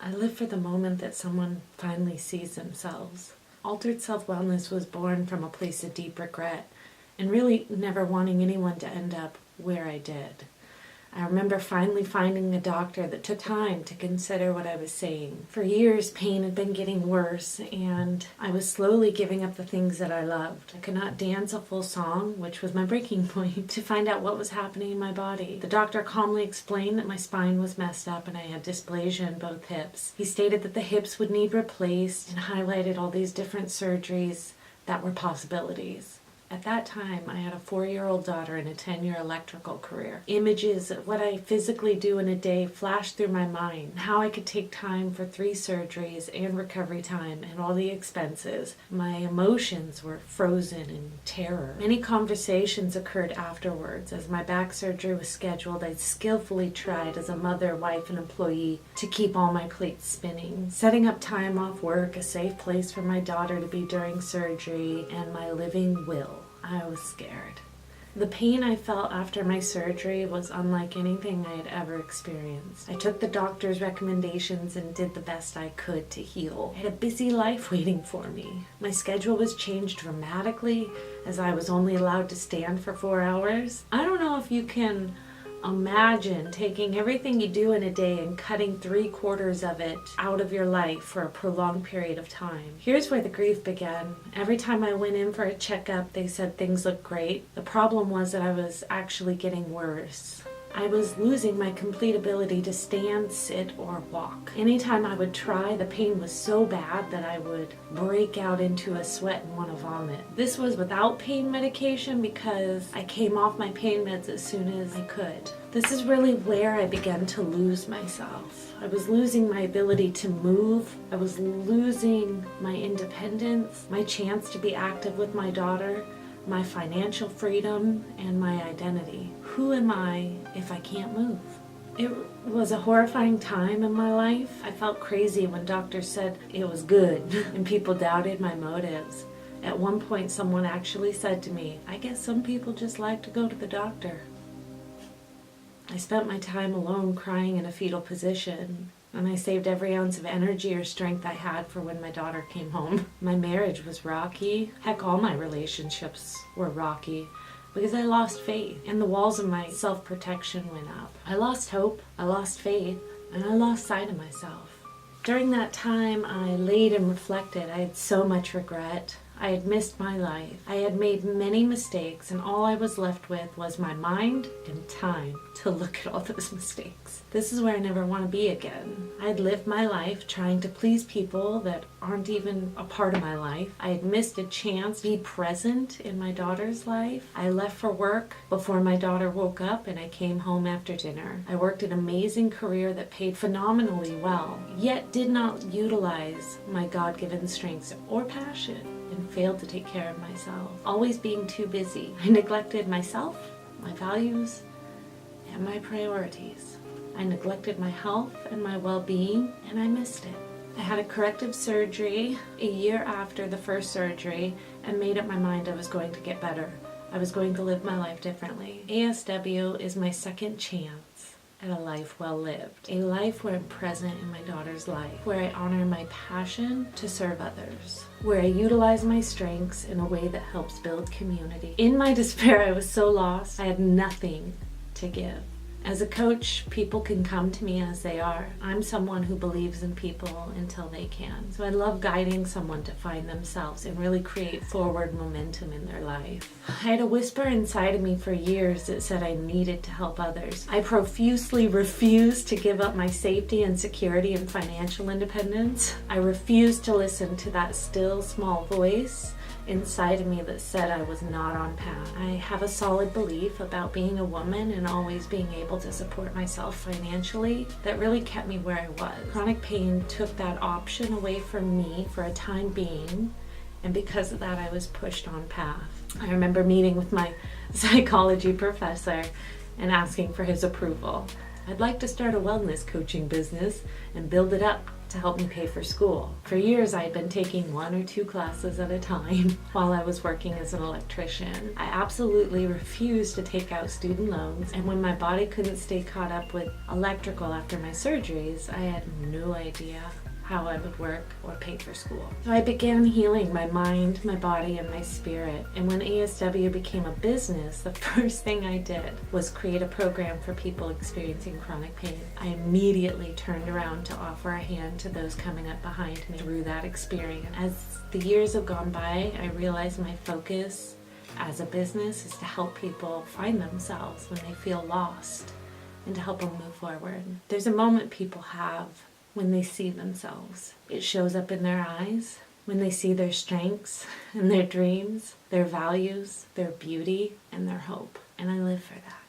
I live for the moment that someone finally sees themselves. Altered Self-Wellness was born from a place of deep regret and really never wanting anyone to end up where I did. I remember finally finding a doctor that took time to consider what I was saying. For years, pain had been getting worse, and I was slowly giving up the things that I loved. I could not dance a full song, which was my breaking point, to find out what was happening in my body. The doctor calmly explained that my spine was messed up and I had dysplasia in both hips. He stated that the hips would need replaced and highlighted all these different surgeries that were possibilities. At that time, I had a 4-year-old daughter and a 10-year electrical career. Images of what I physically do in a day flashed through my mind. How I could take time for 3 surgeries and recovery time and all the expenses. My emotions were frozen in terror. Many conversations occurred afterwards. As my back surgery was scheduled, I skillfully tried as a mother, wife, and employee to keep all my plates spinning. Setting up time off work, a safe place for my daughter to be during surgery, and my living will. I was scared. The pain I felt after my surgery was unlike anything I had ever experienced. I took the doctor's recommendations and did the best I could to heal. I had a busy life waiting for me. My schedule was changed dramatically as I was only allowed to stand for 4 hours. I don't know if you can imagine taking everything you do in a day and cutting 3/4 of it out of your life for a prolonged period of time. Here's where the grief began. Every time I went in for a checkup, they said things looked great. The problem was that I was actually getting worse. I was losing my complete ability to stand, sit, or walk. Anytime I would try, the pain was so bad that I would break out into a sweat and want to vomit. This was without pain medication because I came off my pain meds as soon as I could. This is really where I began to lose myself. I was losing my ability to move. I was losing my independence, my chance to be active with my daughter, my financial freedom, and my identity. Who am I if I can't move? It was a horrifying time in my life. I felt crazy when doctors said it was good and people doubted my motives. At one point, someone actually said to me, "I guess some people just like to go to the doctor." I spent my time alone crying in a fetal position, and I saved every ounce of energy or strength I had for when my daughter came home. My marriage was rocky. Heck, all my relationships were rocky because I lost faith, and the walls of my self-protection went up. I lost hope, I lost faith, and I lost sight of myself. During that time, I laid and reflected. I had so much regret. I had missed my life. I had made many mistakes, and all I was left with was my mind and time to look at all those mistakes. This is where I never want to be again. I had lived my life trying to please people that aren't even a part of my life. I had missed a chance to be present in my daughter's life. I left for work before my daughter woke up, and I came home after dinner. I worked an amazing career that paid phenomenally well, yet did not utilize my God-given strengths or passion, and failed to take care of myself, always being too busy. I neglected myself, my values, and my priorities. I neglected my health and my well-being, and I missed it. I had a corrective surgery a year after the first surgery and made up my mind I was going to get better. I was going to live my life differently. ASW is my second chance at a life well lived. A life where I'm present in my daughter's life, where I honor my passion to serve others, where I utilize my strengths in a way that helps build community. In my despair, I was so lost. I had nothing to give. As a coach, people can come to me as they are. I'm someone who believes in people until they can. So I love guiding someone to find themselves and really create forward momentum in their life. I had a whisper inside of me for years that said I needed to help others. I profusely refused to give up my safety and security and financial independence. I refused to listen to that still small voice inside of me that said I was not on path. I have a solid belief about being a woman and always being able to support myself financially that really kept me where I was. Chronic pain took that option away from me for a time being, and because of that I was pushed on path. I remember meeting with my psychology professor and asking for his approval. I'd like to start a wellness coaching business and build it up to help me pay for school. For years, I had been taking 1 or 2 classes at a time while I was working as an electrician. I absolutely refused to take out student loans, and when my body couldn't stay caught up with electrical after my surgeries, I had no idea how I would work or pay for school. So I began healing my mind, my body, and my spirit. And when ASW became a business, the first thing I did was create a program for people experiencing chronic pain. I immediately turned around to offer a hand to those coming up behind me through that experience. As the years have gone by, I realized my focus as a business is to help people find themselves when they feel lost and to help them move forward. There's a moment people have when they see themselves. It shows up in their eyes, when they see their strengths and their dreams, their values, their beauty, and their hope. And I live for that.